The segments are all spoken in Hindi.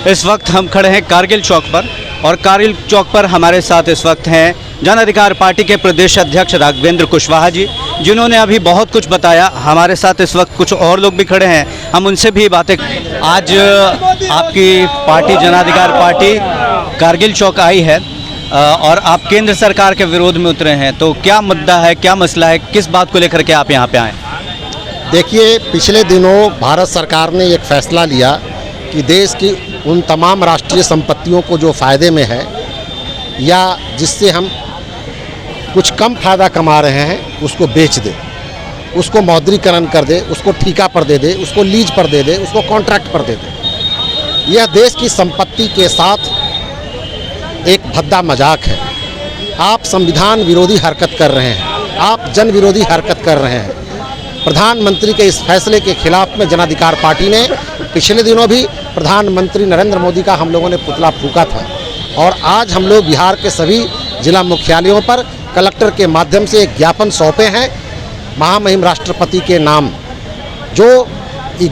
इस वक्त हम खड़े हैं कारगिल चौक पर और कारगिल चौक पर हमारे साथ इस वक्त हैं जन अधिकार पार्टी के प्रदेश अध्यक्ष राघवेंद्र कुशवाहा जी, जिन्होंने अभी बहुत कुछ बताया। हमारे साथ इस वक्त कुछ और लोग भी खड़े हैं, हम उनसे भी बातें। आज आपकी पार्टी जन अधिकार पार्टी कारगिल चौक आई है और आप केंद्र सरकार के विरोध में उतरे हैं, तो क्या मुद्दा है, क्या मसला है, किस बात को लेकर के आप यहाँ पे आए? देखिए, पिछले दिनों भारत सरकार ने एक फैसला लिया कि देश की उन तमाम राष्ट्रीय संपत्तियों को जो फ़ायदे में है या जिससे हम कुछ कम फ़ायदा कमा रहे हैं उसको बेच दे, उसको मौद्रीकरण कर दे, उसको ठेका पर दे दे, उसको लीज पर दे दे, उसको कॉन्ट्रैक्ट पर दे दे। यह देश की संपत्ति के साथ एक भद्दा मजाक है। आप संविधान विरोधी हरकत कर रहे हैं, आप जन विरोधी हरकत कर रहे हैं। प्रधानमंत्री के इस फैसले के खिलाफ में जन अधिकार पार्टी ने पिछले दिनों भी प्रधानमंत्री नरेंद्र मोदी का हम लोगों ने पुतला फूंका था और आज हम लोग बिहार के सभी जिला मुख्यालयों पर कलेक्टर के माध्यम से एक ज्ञापन सौंपे हैं महामहिम राष्ट्रपति के नाम, जो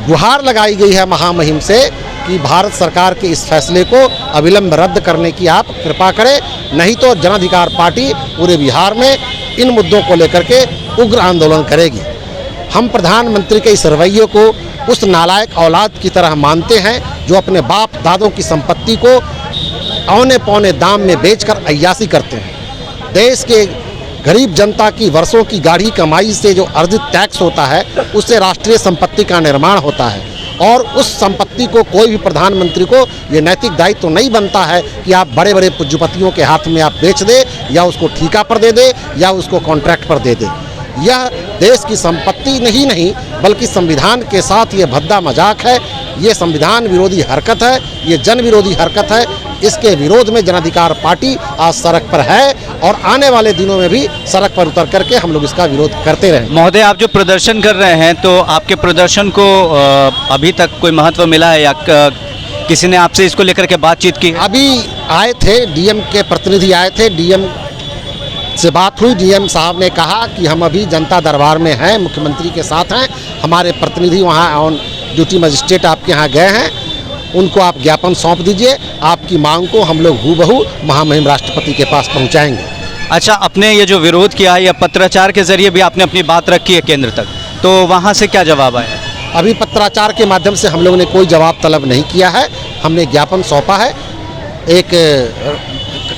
गुहार लगाई गई है महामहिम से कि भारत सरकार के इस फैसले को अविलंब रद्द करने की आप कृपा करें, नहीं तो जन अधिकार पार्टी पूरे बिहार में इन मुद्दों को लेकर के उग्र आंदोलन करेगी। हम प्रधानमंत्री के इस रवैये को उस नालायक औलाद की तरह मानते हैं जो अपने बाप दादों की संपत्ति को औने पौने दाम में बेचकर अय्यासी करते हैं। देश के गरीब जनता की वर्षों की गाढ़ी कमाई से जो अर्जित टैक्स होता है उससे राष्ट्रीय संपत्ति का निर्माण होता है और उस संपत्ति को कोई भी प्रधानमंत्री को ये नैतिक दायित्व तो नहीं बनता है कि आप बड़े बड़े पूंजीपतियों के हाथ में आप बेच दे या उसको ठेका पर दे दे या उसको कॉन्ट्रैक्ट पर दे दे। यह देश की संपत्ति नहीं बल्कि संविधान के साथ ये भद्दा मजाक है, ये संविधान विरोधी हरकत है, ये जन विरोधी हरकत है। इसके विरोध में जन अधिकार पार्टी आज सड़क पर है और आने वाले दिनों में भी सड़क पर उतर करके हम लोग इसका विरोध करते रहें। महोदय, आप जो प्रदर्शन कर रहे हैं तो आपके प्रदर्शन को अभी तक कोई महत्व मिला है या किसी ने आपसे इसको लेकर के बातचीत की? अभी आए थे, डीएम के प्रतिनिधि आए थे, डीएम से बात हुई। डीएम साहब ने कहा कि हम अभी जनता दरबार में हैं, मुख्यमंत्री के साथ हैं, हमारे प्रतिनिधि वहाँ ऑन ड्यूटी मजिस्ट्रेट आपके यहाँ गए हैं, उनको आप ज्ञापन सौंप दीजिए, आपकी मांग को हम लोग हूबहू महामहिम राष्ट्रपति के पास पहुँचाएंगे। अच्छा, आपने ये जो विरोध किया या पत्राचार के जरिए भी आपने अपनी बात रखी है केंद्र तक, तो वहाँ से क्या जवाब आया? अभी पत्राचार के माध्यम से हम लोगों ने कोई जवाब तलब नहीं किया है, हमने ज्ञापन सौंपा है। एक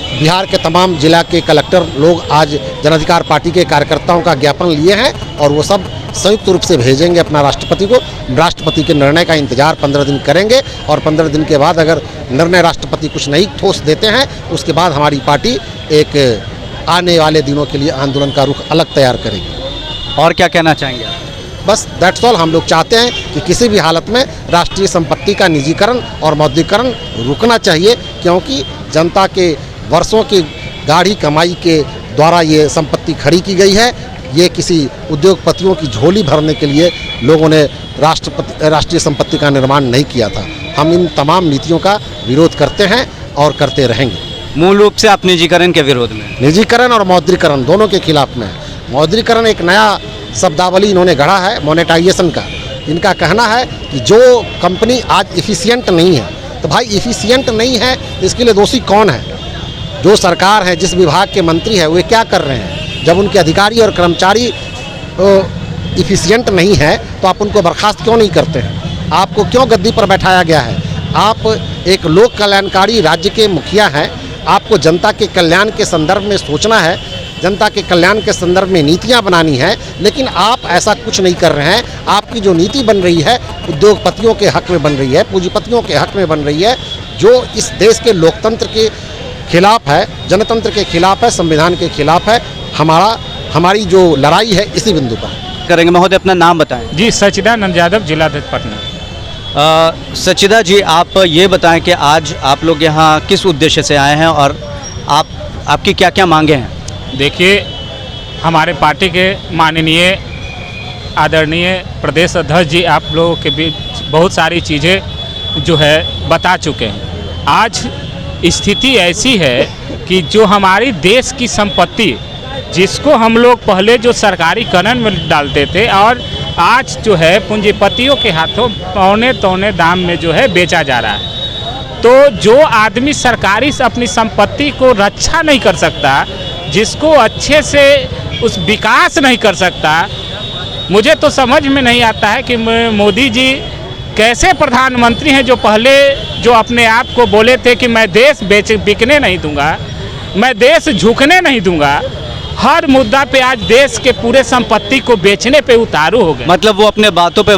बिहार के तमाम जिला के कलेक्टर लोग आज जन अधिकार पार्टी के कार्यकर्ताओं का ज्ञापन लिए हैं और वो सब संयुक्त रूप से भेजेंगे अपना राष्ट्रपति को। राष्ट्रपति के निर्णय का इंतजार 15 दिन करेंगे और 15 दिन के बाद अगर निर्णय राष्ट्रपति कुछ नहीं ठोस देते हैं उसके बाद हमारी पार्टी एक आने वाले दिनों के लिए आंदोलन का रुख अलग तैयार करेगी। और क्या कहना चाहेंगे आप? बस दैट्स ऑल। हम लोग चाहते हैं कि किसी भी हालत में राष्ट्रीय संपत्ति का निजीकरण और मौद्रीकरण रुकना चाहिए, क्योंकि जनता के वर्षों की गाढ़ी कमाई के द्वारा ये संपत्ति खड़ी की गई है। ये किसी उद्योगपतियों की झोली भरने के लिए लोगों ने राष्ट्रीय संपत्ति का निर्माण नहीं किया था। हम इन तमाम नीतियों का विरोध करते हैं और करते रहेंगे। मूल रूप से आप निजीकरण के विरोध में? निजीकरण और मौद्रीकरण दोनों के खिलाफ में। मौद्रीकरण एक नया शब्दावली इन्होंने गढ़ा है मोनेटाइजेशन का। इनका कहना है कि जो कंपनी आज इफिशियंट नहीं है, तो भाई इफिशियंट नहीं है तो इसके लिए दोषी कौन है? जो सरकार है, जिस विभाग के मंत्री है, वे क्या कर रहे हैं? जब उनके अधिकारी और कर्मचारी इफिशियंट नहीं है तो आप उनको बर्खास्त क्यों नहीं करते हैं? आपको क्यों गद्दी पर बैठाया गया है? आप एक लोक कल्याणकारी राज्य के मुखिया हैं, आपको जनता के कल्याण के संदर्भ में सोचना है, जनता के कल्याण के संदर्भ में नीतियां बनानी है, लेकिन आप ऐसा कुछ नहीं कर रहे हैं। आपकी जो नीति बन रही है उद्योगपतियों के हक में बन रही है, पूंजीपतियों के हक में बन रही है, जो इस देश के लोकतंत्र के खिलाफ है, जनतंत्र के खिलाफ है, संविधान के खिलाफ है। हमारी जो लड़ाई है इसी बिंदु पर करेंगे। महोदय, अपना नाम बताएं। जी, सचिदानंद यादव, जिलाध्यक्ष पटना। सचिदा जी, आप ये बताएं कि आज आप लोग यहाँ किस उद्देश्य से आए हैं और आपकी क्या क्या मांगे हैं? देखिए, हमारे पार्टी के माननीय आदरणीय प्रदेश अध्यक्ष जी आप लोगों के बीच बहुत सारी चीज़ें जो है बता चुके हैं। आज स्थिति ऐसी है कि जो हमारी देश की संपत्ति, जिसको हम लोग पहले जो सरकारीकरण में डालते थे और आज जो है पूंजीपतियों के हाथों पौने तौने दाम में जो है बेचा जा रहा है, तो जो आदमी सरकारी से अपनी संपत्ति को रक्षा नहीं कर सकता, जिसको अच्छे से उस विकास नहीं कर सकता, मुझे तो समझ में नहीं आता है कि मोदी जी कैसे प्रधानमंत्री हैं, जो पहले जो अपने आप को बोले थे कि मैं देश बिकने नहीं दूंगा, मैं देश झुकने नहीं दूंगा, हर मुद्दा पे आज देश के पूरे संपत्ति को बेचने पे उतारू हो गए। मतलब वो अपने बातों पे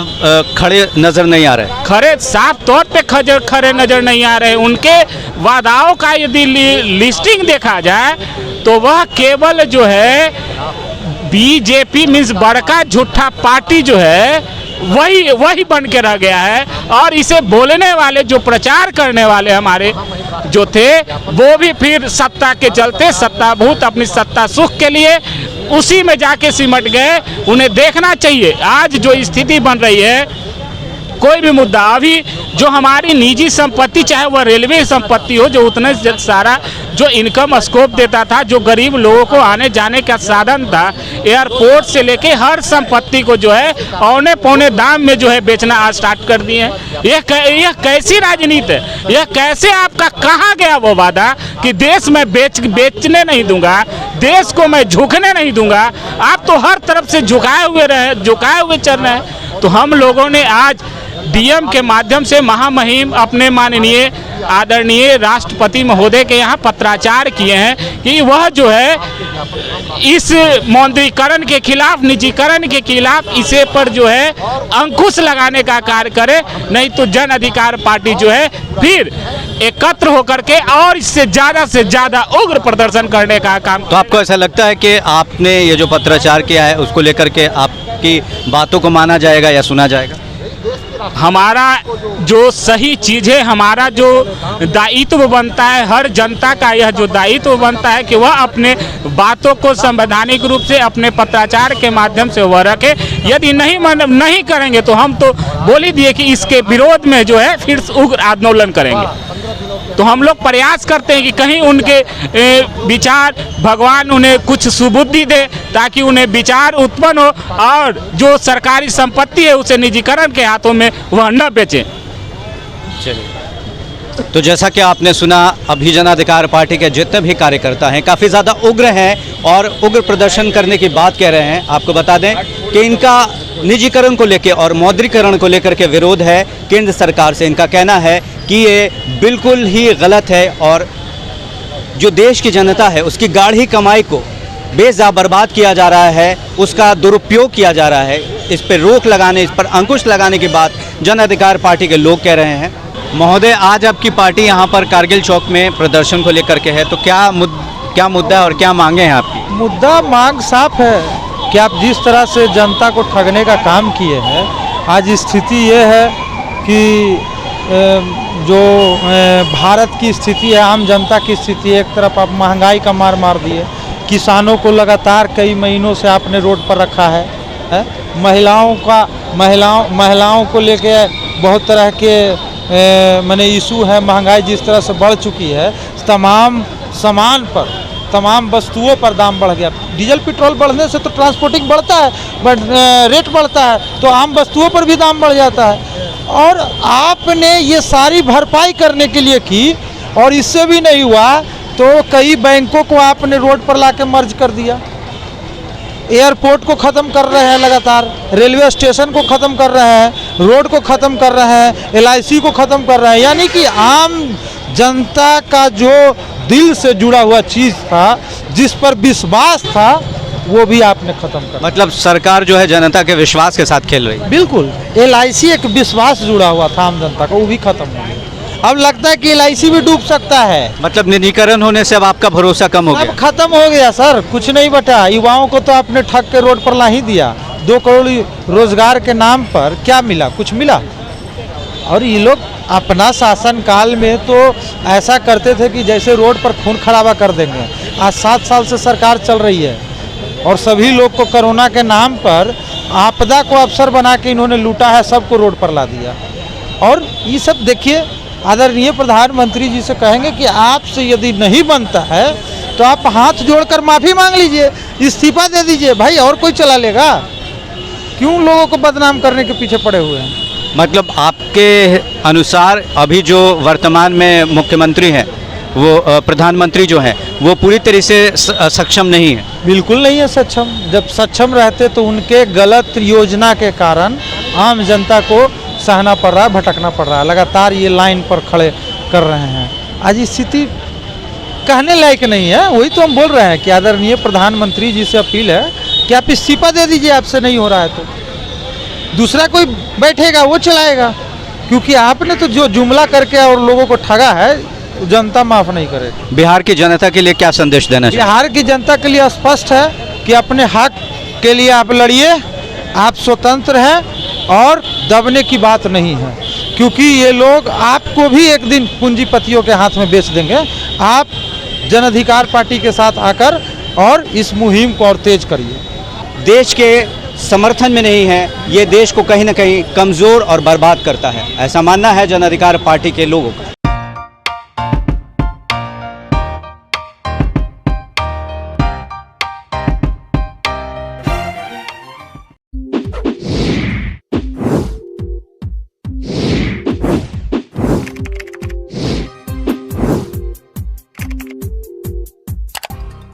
खड़े नजर नहीं आ रहे, खड़े साफ तौर पे खड़े नजर नहीं आ रहे। उनके वादाओं का यदि लिस्टिंग देखा जाए तो वह केवल जो है बीजेपी मीन्स बड़का झूठा पार्टी जो है वही बन के रह गया है। और इसे बोलने वाले जो प्रचार करने वाले हमारे जो थे वो भी फिर सत्ता के चलते सत्ताभूत अपनी सत्ता सुख के लिए उसी में जाके सिमट गए। उन्हें देखना चाहिए आज जो स्थिति बन रही है, कोई भी मुद्दा अभी जो हमारी निजी संपत्ति चाहे वह रेलवे संपत्ति हो, जो उतना सारा जो इनकम स्कोप देता था, जो गरीब लोगों को आने जाने का साधन था, एयरपोर्ट से लेके हर संपत्ति को जो है औने पौने दाम में जो है बेचना स्टार्ट कर दिए हैं। यह कैसी राजनीति है? यह कैसे आपका कहाँ गया वो वादा कि देश में बेचने नहीं दूंगा, देश को मैं झुकने नहीं दूंगा? आप तो हर तरफ से झुकाए हुए चल रहे हैं। तो हम लोगों ने आज डीएम के माध्यम से महामहिम अपने माननीय आदरणीय राष्ट्रपति महोदय के यहाँ पत्राचार किए हैं कि वह जो है इस मौद्रीकरण के खिलाफ, निजीकरण के खिलाफ इसे पर जो है अंकुश लगाने का कार्य करे, नहीं तो जन अधिकार पार्टी जो है फिर एकत्र होकर के और इससे ज़्यादा उग्र प्रदर्शन करने का काम। तो आपको ऐसा लगता है कि आपने ये जो पत्राचार किया है उसको लेकर के आपकी बातों को माना जाएगा या सुना जाएगा? हमारा जो सही चीज़ है, हमारा जो दायित्व बनता है, हर जनता का यह जो दायित्व बनता है कि वह अपने बातों को संवैधानिक रूप से अपने पत्राचार के माध्यम से वह रखे। यदि नहीं करेंगे तो हम तो बोल ही दिए कि इसके विरोध में जो है फिर उग्र आंदोलन करेंगे। तो हम लोग प्रयास करते हैं कि कहीं उनके विचार भगवान उन्हें कुछ सुबुद्धि दे ताकि उन्हें विचार उत्पन्न हो और जो सरकारी संपत्ति है उसे निजीकरण के हाथों में वह न बेचें। चलिए, तो जैसा कि आपने सुना, अभी जन अधिकार पार्टी के जितने भी कार्यकर्ता हैं काफ़ी ज़्यादा उग्र हैं और उग्र प्रदर्शन करने की बात कह रहे हैं। आपको बता दें कि इनका निजीकरण को लेकर और मौद्रीकरण को लेकर के विरोध है केंद्र सरकार से। इनका कहना है कि ये बिल्कुल ही गलत है और जो देश की जनता है उसकी गाढ़ी कमाई को बेजा बर्बाद किया जा रहा है, उसका दुरुपयोग किया जा रहा है। इस पर रोक लगाने, इस पर अंकुश लगाने की बात जन अधिकार पार्टी के लोग कह रहे हैं। महोदय, आज आपकी पार्टी यहाँ पर कारगिल चौक में प्रदर्शन को लेकर के है, तो क्या मुद्दा है और क्या मांगे हैं आपकी? मुद्दा मांग साफ है कि आप जिस तरह से जनता को ठगने का काम किए हैं, आज स्थिति ये है कि जो भारत की स्थिति है, आम जनता की स्थिति, एक तरफ आप महंगाई का मार दिए, किसानों को लगातार कई महीनों से आपने रोड पर रखा है? महिलाओं को लेके बहुत तरह के माने इशू है। महंगाई जिस तरह से बढ़ चुकी है, तमाम सामान पर, तमाम वस्तुओं पर दाम बढ़ गया। डीजल पेट्रोल बढ़ने से तो ट्रांसपोर्टिंग बढ़ता है, बट रेट बढ़ता है तो आम वस्तुओं पर भी दाम बढ़ जाता है। और आपने ये सारी भरपाई करने के लिए की और इससे भी नहीं हुआ तो कई बैंकों को आपने रोड पर लाके मर्ज कर दिया, एयरपोर्ट को ख़त्म कर रहे हैं लगातार, रेलवे स्टेशन को ख़त्म कर रहे हैं, रोड को ख़त्म कर रहे हैं, LIC को ख़त्म कर रहे हैं। यानी कि आम जनता का जो दिल से जुड़ा हुआ चीज़ था, जिस पर विश्वास था, वो भी आपने ख़त्म कर। मतलब सरकार जो है जनता के विश्वास के साथ खेल रही है। बिल्कुल, LIC एक विश्वास जुड़ा हुआ था आम जनता का, वो भी ख़त्म हो गया। अब लगता है कि LIC भी डूब सकता है। मतलब निजीकरण होने से अब आपका भरोसा कम हो गया? अब खत्म हो गया सर, कुछ नहीं बचा। युवाओं को तो आपने ठग के रोड पर ला ही दिया। 2 करोड़ रोजगार के नाम पर क्या मिला? कुछ मिला? और ये लोग अपना शासनकाल में तो ऐसा करते थे कि जैसे रोड पर खून खराबा कर देंगे। आज 7 साल से सरकार चल रही है और सभी लोग को कोरोना के नाम पर आपदा को अवसर बना के इन्होंने लूटा है, सबको रोड पर ला दिया। और ये सब देखिए, आदरणीय प्रधानमंत्री जी से कहेंगे कि आपसे यदि नहीं बनता है तो आप हाथ जोड़कर माफ़ी मांग लीजिए, इस्तीफा दे दीजिए भाई, और कोई चला लेगा? क्यों लोगों को बदनाम करने के पीछे पड़े हुए हैं? मतलब आपके अनुसार अभी जो वर्तमान में मुख्यमंत्री हैं वो प्रधानमंत्री जो हैं वो पूरी तरह से सक्षम नहीं है। बिल्कुल नहीं है सक्षम। जब सक्षम रहते तो उनके गलत योजना के कारण आम जनता को सहना पड़ रहा है, भटकना पड़ रहा है। लगातार ये लाइन पर खड़े कर रहे हैं। आज स्थिति कहने लायक नहीं है। वही तो हम बोल रहे हैं कि आदरणीय प्रधानमंत्री जी से अपील है कि आप इस्तीफा दे दीजिए, आपसे नहीं हो रहा है तो दूसरा कोई बैठेगा वो चलाएगा, क्योंकि आपने तो जो जुमला करके और लोगों को ठगा है जनता माफ़ नहीं करेगी। बिहार की जनता के लिए क्या संदेश देना चाहिए? बिहार की जनता के लिए स्पष्ट है कि अपने हक के लिए आप लड़िए, आप स्वतंत्र हैं और दबने की बात नहीं है, क्योंकि ये लोग आपको भी एक दिन पूंजीपतियों के हाथ में बेच देंगे। आप जन अधिकार पार्टी के साथ आकर और इस मुहिम को और तेज करिए। देश के समर्थन में नहीं है, ये देश को कहीं ना कहीं कमज़ोर और बर्बाद करता है, ऐसा मानना है जन अधिकार पार्टी के लोगों का।